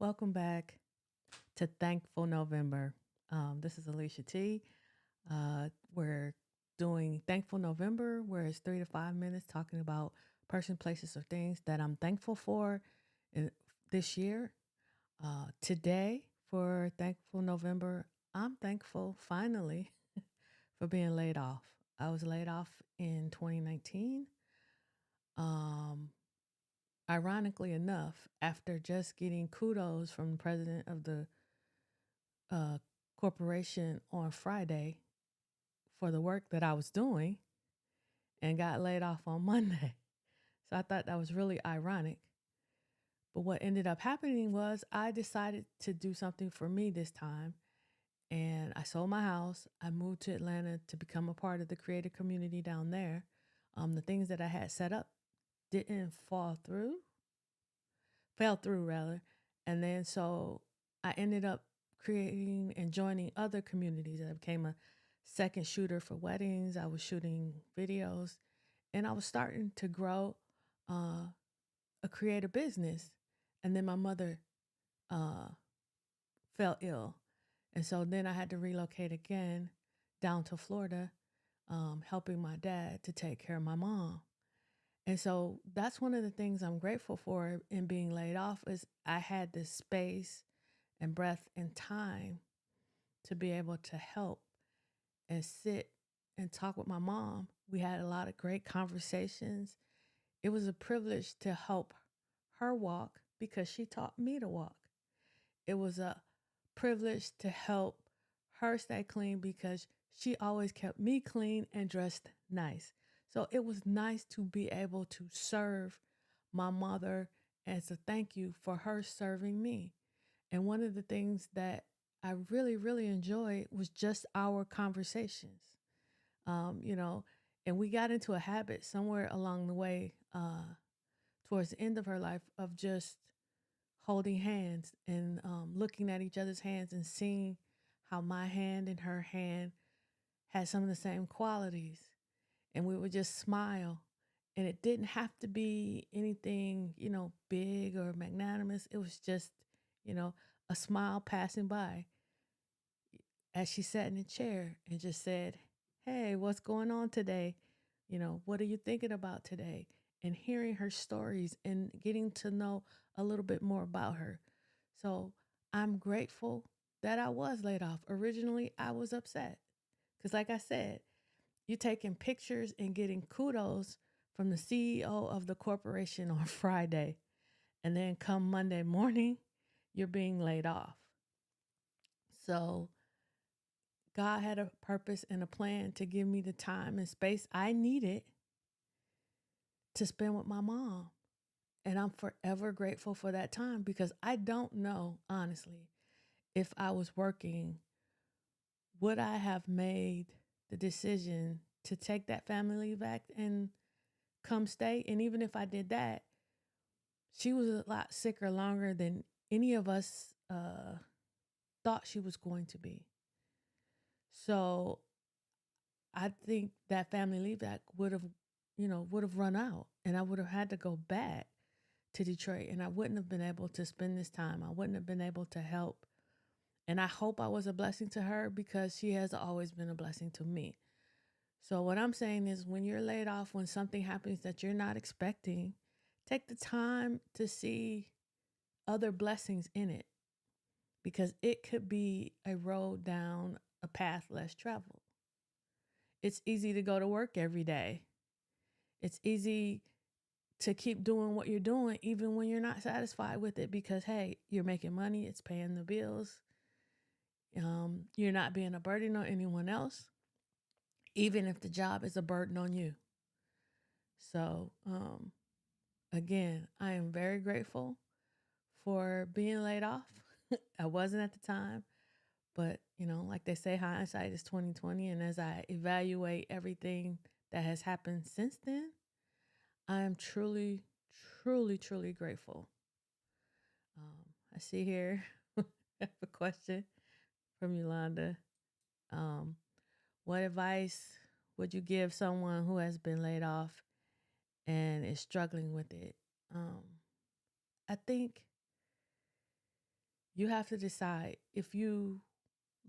Welcome back to Thankful November. This is Alicia T. We're doing Thankful November, where it's 3 to 5 minutes talking about person, places, or things that I'm thankful for in this year. Today, for Thankful November, I'm thankful finally for being laid off. I was laid off in 2019. Um, Ironically enough, after just getting kudos from the president of the uh, corporation on Friday for the work that I was doing and got laid off on Monday. So I thought that was really ironic. But what ended up happening was I decided to do something for me this time. And I sold my house. I moved to Atlanta to become a part of the creative community down there. The things that I had set up didn't fell through rather. And then so I ended up creating and joining other communities. I became a second shooter for weddings. I was shooting videos and I was starting to grow uh, a creative business. And then my mother uh, fell ill. And so then I had to relocate again down to Florida, helping my dad to take care of my mom. And so that's one of the things I'm grateful for in being laid off is I had this space and breath and time to be able to help and sit and talk with my mom. We had a lot of great conversations. It was a privilege to help her walk because she taught me to walk. It was a privilege to help her stay clean because she always kept me clean and dressed nice. So it was nice to be able to serve my mother as a thank you for her serving me. And one of the things that I really, really enjoyed was just our conversations. You know, and we got into a habit somewhere along the way, towards the end of her life, of just holding hands and looking at each other's hands and seeing how my hand and her hand had some of the same qualities. And we would just smile. And it didn't have to be anything, big or magnanimous. It was just, you know, a smile passing by as she sat in a chair and just said, "Hey, what's going on today? What are you thinking about today?" And hearing her stories and getting to know a little bit more about her. So I'm grateful that I was laid off. Originally, I was upset because, like I said, you're taking pictures and getting kudos from the CEO of the corporation on Friday. And then come Monday morning, you're being laid off. So God had a purpose and a plan to give me the time and space I needed to spend with my mom. And I'm forever grateful for that time because I don't know, honestly, if I was working, would I have made the decision to take that family leave back and come stay? And even if I did that, she was a lot sicker longer than any of us thought she was going to be. So I think that family leave back would have run out and I would have had to go back to Detroit and I wouldn't have been able to spend this time. I wouldn't have been able to help. And I hope I was a blessing to her because she has always been a blessing to me. So what I'm saying is when you're laid off, when something happens that you're not expecting, take the time to see other blessings in it because it could be a road down a path less traveled. It's easy to go to work every day. It's easy to keep doing what you're doing even when you're not satisfied with it because hey, you're making money, it's paying the bills. You're not being a burden on anyone else, even if the job is a burden on you. So, again, I am very grateful for being laid off. I wasn't at the time, but like they say, hindsight is 2020. And as I evaluate everything that has happened since then, I am truly, truly, truly grateful. I see here a question from Yolanda. Um, what advice would you give someone who has been laid off and is struggling with it? I think You have to decide if you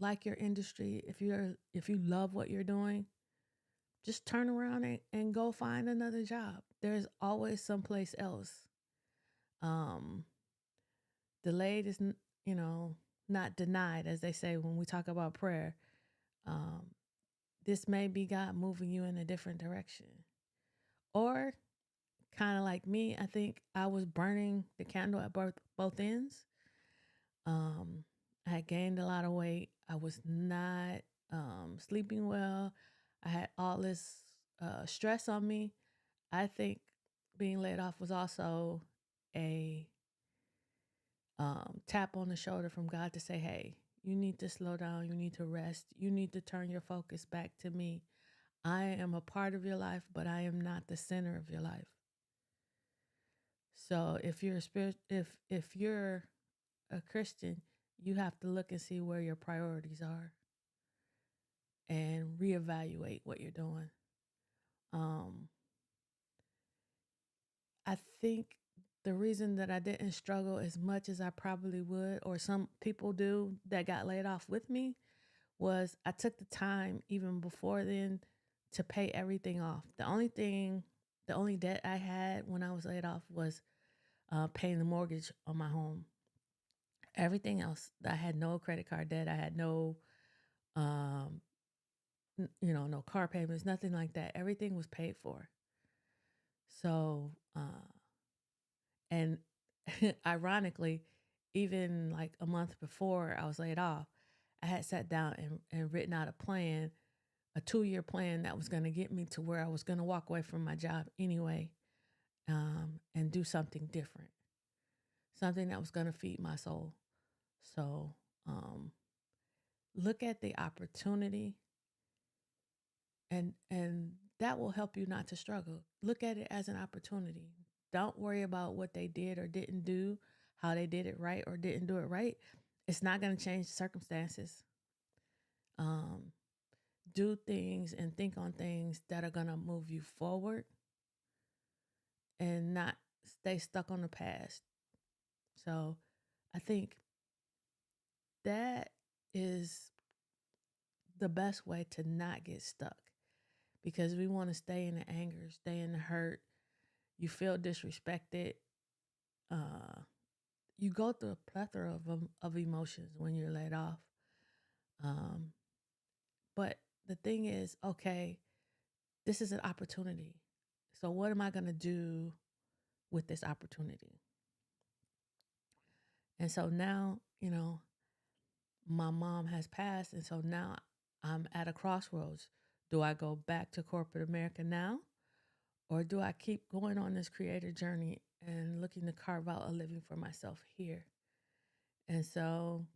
like your industry, if you love what you're doing, just turn around and go find another job. There's always someplace else. Um, Delayed is, you know, not denied, as they say when we talk about prayer. Um, this may be God moving you in a different direction. Or kind of like me, I think I was burning the candle at both ends. I had gained a lot of weight. I was not sleeping well. I had all this stress on me. I think being laid off was also a tap on the shoulder from God to say, hey, you need to slow down. You need to rest. You need to turn your focus back to me. I am a part of your life, but I am not the center of your life. So if you're a if you're a Christian, you have to look and see where your priorities are and reevaluate what you're doing. Um, I think the reason that I didn't struggle as much as I probably would, or some people do that got laid off with me, was I took the time even before then to pay everything off. The only debt I had when I was laid off was paying the mortgage on my home. Everything else, I had no credit card debt. I had no, um, no car payments, nothing like that. Everything was paid for. So, and ironically, even like a month before I was laid off, I had sat down and written out a plan, a 2-year plan that was going to get me to where I was going to walk away from my job anyway, and do something different, something that was going to feed my soul. So, look at the opportunity, and that will help you not to struggle. Look at it as an opportunity. Don't worry about what they did or didn't do, how they did it right or didn't do it right. It's not going to change the circumstances. Um, do things and think on things that are going to move you forward and not stay stuck on the past. So I think that is the best way to not get stuck, because we want to stay in the anger, stay in the hurt. You feel disrespected. Uh, you go through a plethora of emotions when you're laid off. Um, but the thing is, okay, this is an opportunity. So what am I going to do with this opportunity? And so now, my mom has passed. And so now I'm at a crossroads. Do I go back to corporate America now? Or do I keep going on this creator journey and looking to carve out a living for myself here? And so,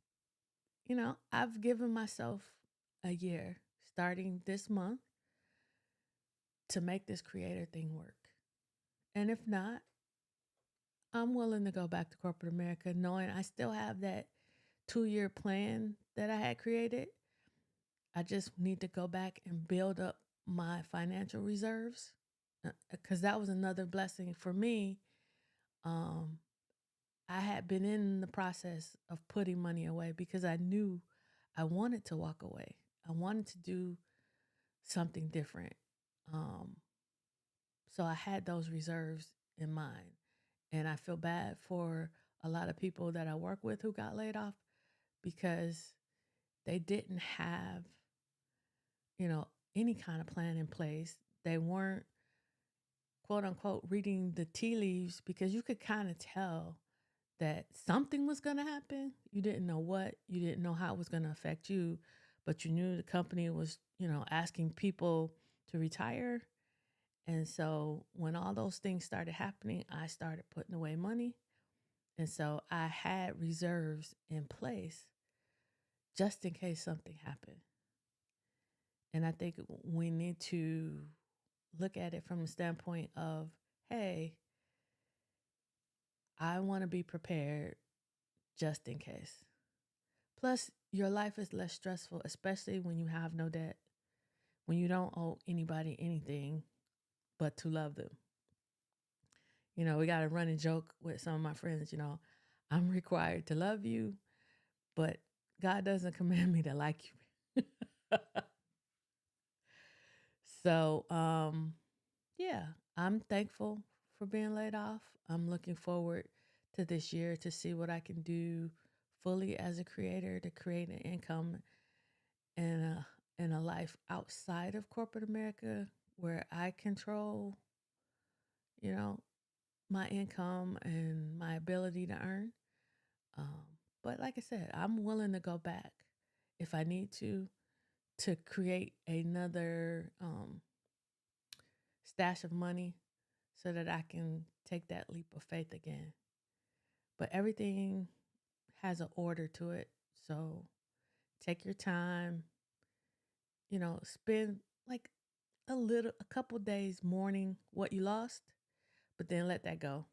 I've given myself a year starting this month to make this creator thing work. And if not, I'm willing to go back to corporate America knowing I still have that 2-year plan that I had created. I just need to go back and build up my financial reserves, because that was another blessing for me. Um, I had been in the process of putting money away because I knew I wanted to walk away. I wanted to do something different. Um, so I had those reserves in mind. And I feel bad for a lot of people that I work with who got laid off because they didn't have, any kind of plan in place. They weren't, quote unquote, reading the tea leaves, because you could kind of tell that something was going to happen. You didn't know what, you didn't know how it was going to affect you, but you knew the company was, asking people to retire. And so when all those things started happening, I started putting away money. And so I had reserves in place just in case something happened. And I think we need to look at it from the standpoint of, hey, I want to be prepared just in case. Plus, your life is less stressful, especially when you have no debt, when you don't owe anybody anything but to love them. We got a running joke with some of my friends, I'm required to love you, but God doesn't command me to like you. So, yeah, I'm thankful for being laid off. I'm looking forward to this year to see what I can do fully as a creator to create an income and a life outside of corporate America where I control, you know, my income and my ability to earn. Um, but like I said, I'm willing to go back if I need to create another stash of money so that I can take that leap of faith again. But everything has an order to it. So take your time, spend like a couple days mourning what you lost, but then let that go.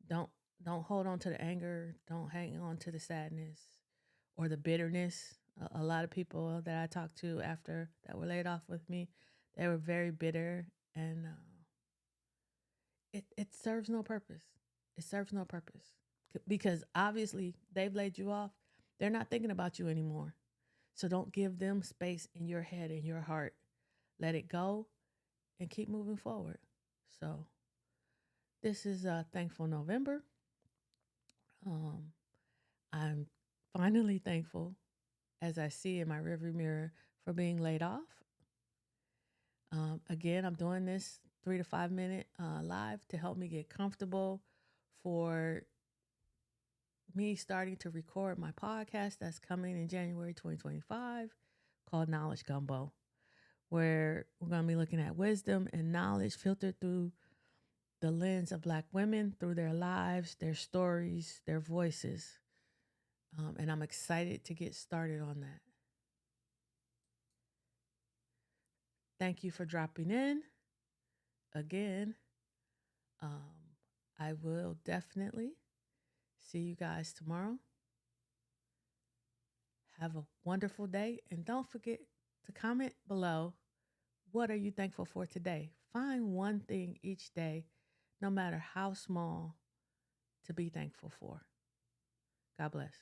Don't don't hold on to the anger, don't hang on to the sadness or the bitterness. A lot of people that I talked to after that were laid off with me, they were very bitter, and it serves no purpose. It serves no purpose because obviously they've laid you off. They're not thinking about you anymore. So don't give them space in your head and your heart. Let it go and keep moving forward. So this is Thankful November. Um, I'm finally thankful as I see in my rearview mirror for being laid off. Again, I'm doing this 3 to 5 minute live to help me get comfortable for me starting to record my podcast that's coming in January 2025 called Knowledge Gumbo, where we're going to be looking at wisdom and knowledge filtered through the lens of Black women, through their lives, their stories, their voices. And I'm excited to get started on that. Thank you for dropping in again. I will definitely see you guys tomorrow. Have a wonderful day. And don't forget to comment below, what are you thankful for today? Find one thing each day, no matter how small, to be thankful for. God bless.